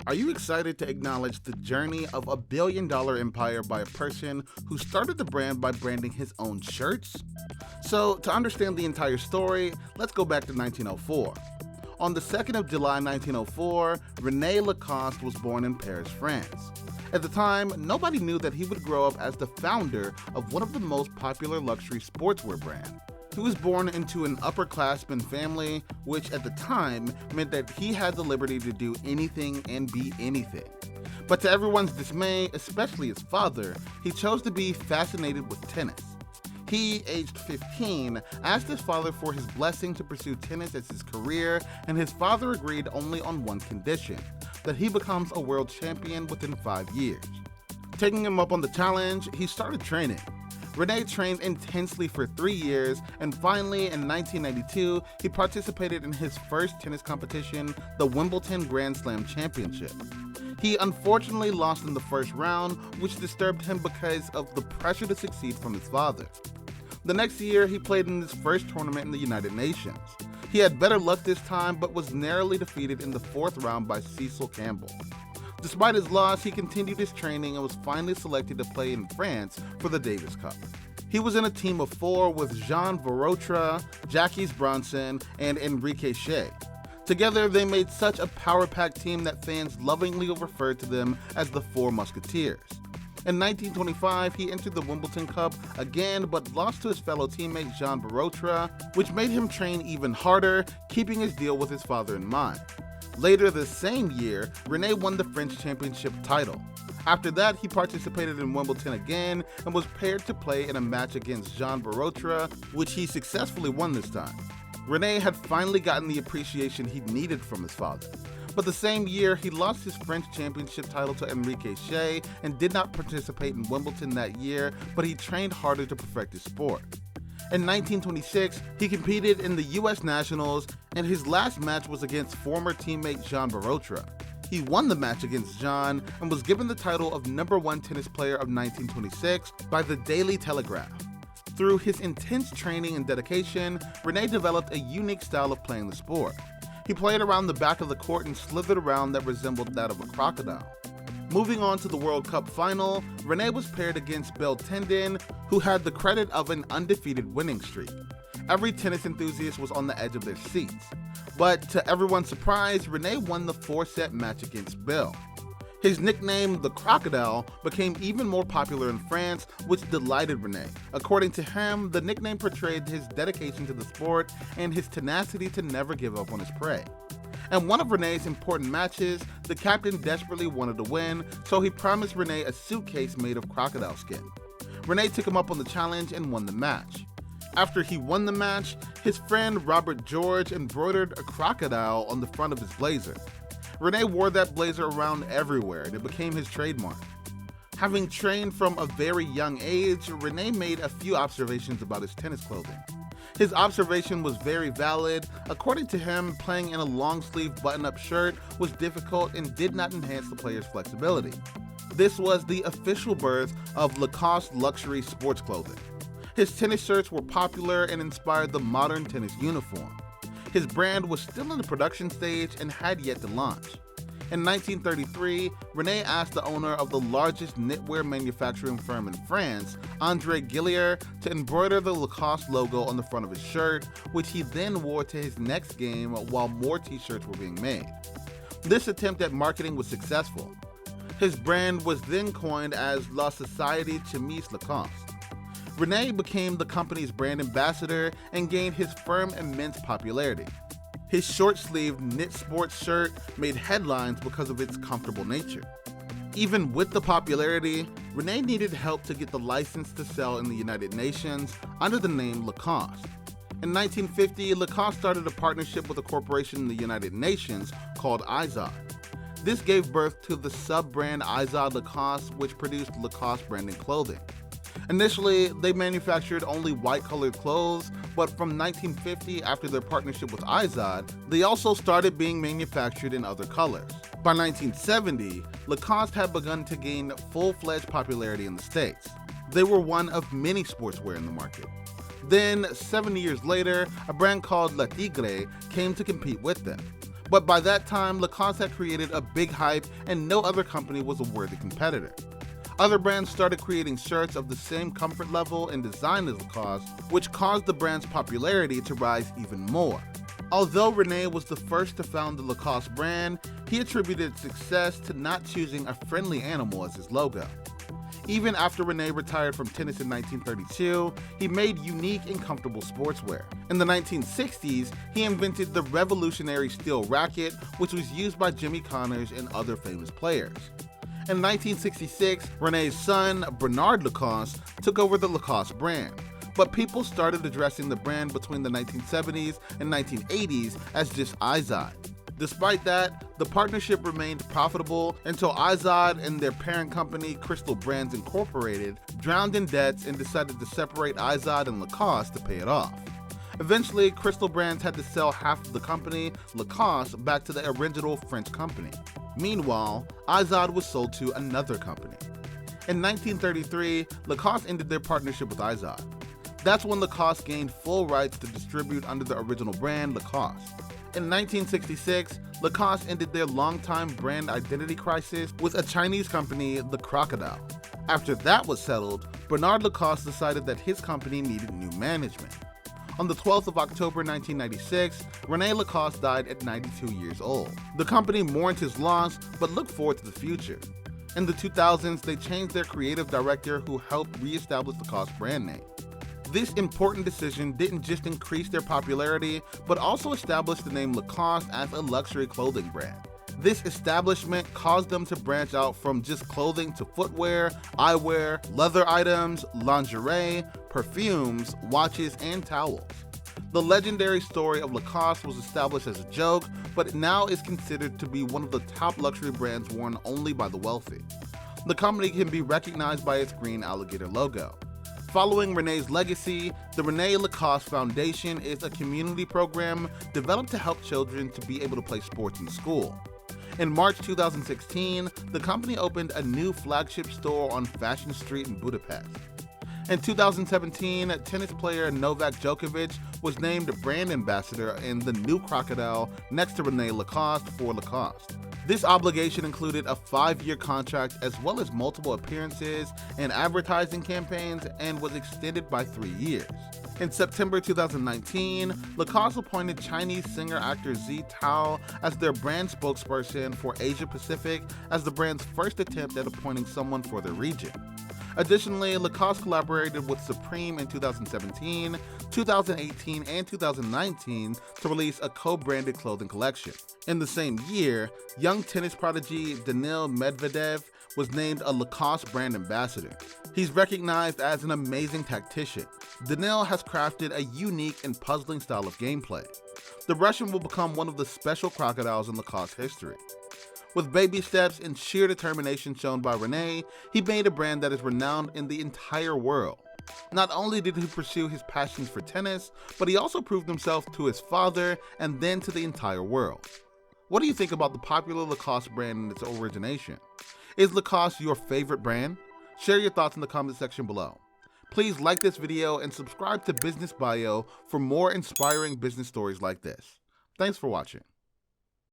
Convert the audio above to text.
Are you excited to acknowledge the journey of a billion-dollar empire by a person who started the brand by branding his own shirts? So, to understand the entire story, let's go back to 1904. On the 2nd of July 1904, Rene Lacoste was born in Paris, France. At the time, nobody knew that he would grow up as the founder of one of the most popular luxury sportswear brands. He was born into an upperclassman family, which at the time meant that he had the liberty to do anything and be anything. But to everyone's dismay, especially his father, he chose to be fascinated with tennis. He, aged 15, asked his father for his blessing to pursue tennis as his career, and his father agreed only on one condition: that he becomes a world champion within 5 years. Taking him up on the challenge, he started training. Rene trained intensely for 3 years, and finally, in 1992, he participated in his first tennis competition, the Wimbledon Grand Slam Championship. He unfortunately lost in the first round, which disturbed him because of the pressure to succeed from his father. The next year, he played in his first tournament in the United Nations. He had better luck this time, but was narrowly defeated in the 4th round by Cecil Campbell. Despite his loss, he continued his training and was finally selected to play in France for the Davis Cup. He was in a team of 4 with Jean Varotra, Jacques Bronson, and Enrique Shea. Together, they made such a power-packed team that fans lovingly referred to them as the Four Musketeers. In 1925, he entered the Wimbledon Cup again, but lost to his fellow teammate Jean Varotra, which made him train even harder, keeping his deal with his father in mind. Later the same year, Rene won the French championship title. After that, he participated in Wimbledon again and was paired to play in a match against Jean Varotra, which he successfully won this time. Rene had finally gotten the appreciation he needed from his father. But the same year, he lost his French championship title to Enrique Shea and did not participate in Wimbledon that year, but he trained harder to perfect his sport. In 1926, he competed in the U.S. Nationals, and his last match was against former teammate Jean Varotra. He won the match against Jean and was given the title of #1 tennis player of 1926 by the Daily Telegraph. Through his intense training and dedication, Rene developed a unique style of playing the sport. He played around the back of the court and slithered around that resembled that of a crocodile. Moving on to the World Cup final, Rene was paired against Tendon, who had the credit of an undefeated winning streak. Every tennis enthusiast was on the edge of their seats. But to everyone's surprise, Rene won the 4-set match against Bill. His nickname, the Crocodile, became even more popular in France, which delighted Rene. According to him, the nickname portrayed his dedication to the sport and his tenacity to never give up on his prey. In one of Rene's important matches, the captain desperately wanted to win, so he promised Rene a suitcase made of crocodile skin. Rene took him up on the challenge and won the match. After he won the match, his friend Robert George embroidered a crocodile on the front of his blazer. Rene wore that blazer around everywhere, and it became his trademark. Having trained from a very young age, Rene made a few observations about his tennis clothing. His observation was very valid. According to him, playing in a long-sleeve button-up shirt was difficult and did not enhance the player's flexibility. This was the official birth of Lacoste luxury sports clothing. His tennis shirts were popular and inspired the modern tennis uniform. His brand was still in the production stage and had yet to launch. In 1933, Rene asked the owner of the largest knitwear manufacturing firm in France, André Gillier, to embroider the Lacoste logo on the front of his shirt, which he then wore to his next game while more t-shirts were being made. This attempt at marketing was successful. His brand was then coined as La Société Chimiste Lacoste. Rene became the company's brand ambassador and gained his firm immense popularity. His short-sleeved knit sports shirt made headlines because of its comfortable nature. Even with the popularity, Rene needed help to get the license to sell in the United Nations under the name Lacoste. In 1950, Lacoste started a partnership with a corporation in the United Nations called IZOD. This gave birth to the sub-brand IZOD Lacoste, which produced Lacoste branded clothing. Initially, they manufactured only white-colored clothes, but from 1950, after their partnership with IZOD, they also started being manufactured in other colors. By 1970, Lacoste had begun to gain full-fledged popularity in the States. They were one of many sportswear in the market. Then, 7 years later, a brand called Le Tigre came to compete with them. But by that time, Lacoste had created a big hype and no other company was a worthy competitor. Other brands started creating shirts of the same comfort level and design as Lacoste, which caused the brand's popularity to rise even more. Although Rene was the first to found the Lacoste brand, he attributed its success to not choosing a friendly animal as his logo. Even after Rene retired from tennis in 1932, he made unique and comfortable sportswear. In the 1960s, he invented the revolutionary steel racket, which was used by Jimmy Connors and other famous players. In 1966, Rene's son, Bernard Lacoste, took over the Lacoste brand, but people started addressing the brand between the 1970s and 1980s as just IZOD. Despite that, the partnership remained profitable until IZOD and their parent company, Crystal Brands Incorporated, drowned in debts and decided to separate IZOD and Lacoste to pay it off. Eventually, Crystal Brands had to sell half of the company, Lacoste, back to the original French company. Meanwhile, IZOD was sold to another company. In 1933, Lacoste ended their partnership with IZOD. That's when Lacoste gained full rights to distribute under the original brand, Lacoste. In 1966, Lacoste ended their longtime brand identity crisis with a Chinese company, the Crocodile. After that was settled, Bernard Lacoste decided that his company needed new management. On the 12th of October 1996, Rene Lacoste died at 92 years old. The company mourned his loss, but looked forward to the future. In the 2000s, they changed their creative director who helped re-establish Lacoste brand name. This important decision didn't just increase their popularity, but also established the name Lacoste as a luxury clothing brand. This establishment caused them to branch out from just clothing to footwear, eyewear, leather items, lingerie, perfumes, watches, and towels. The legendary story of Lacoste was established as a joke, but now is considered to be one of the top luxury brands worn only by the wealthy. The company can be recognized by its green alligator logo. Following Rene's legacy, the Rene Lacoste Foundation is a community program developed to help children to be able to play sports in school. In March 2016, the company opened a new flagship store on Fashion Street in Budapest. In 2017, tennis player Novak Djokovic was named brand ambassador in the new crocodile next to Rene Lacoste for Lacoste. This obligation included a 5-year contract as well as multiple appearances and advertising campaigns and was extended by 3 years. In September 2019, Lacoste appointed Chinese singer-actor Zi Tao as their brand spokesperson for Asia Pacific as the brand's first attempt at appointing someone for their region. Additionally, Lacoste collaborated with Supreme in 2017, 2018, and 2019 to release a co-branded clothing collection. In the same year, young tennis prodigy Daniil Medvedev was named a Lacoste brand ambassador. He's recognized as an amazing tactician. Daniil has crafted a unique and puzzling style of gameplay. The Russian will become one of the special crocodiles in Lacoste history. With baby steps and sheer determination shown by Rene, he made a brand that is renowned in the entire world. Not only did he pursue his passions for tennis, but he also proved himself to his father and then to the entire world. What do you think about the popular Lacoste brand and its origination? Is Lacoste your favorite brand? Share your thoughts in the comment section below. Please like this video and subscribe to Business Bio for more inspiring business stories like this. Thanks for watching.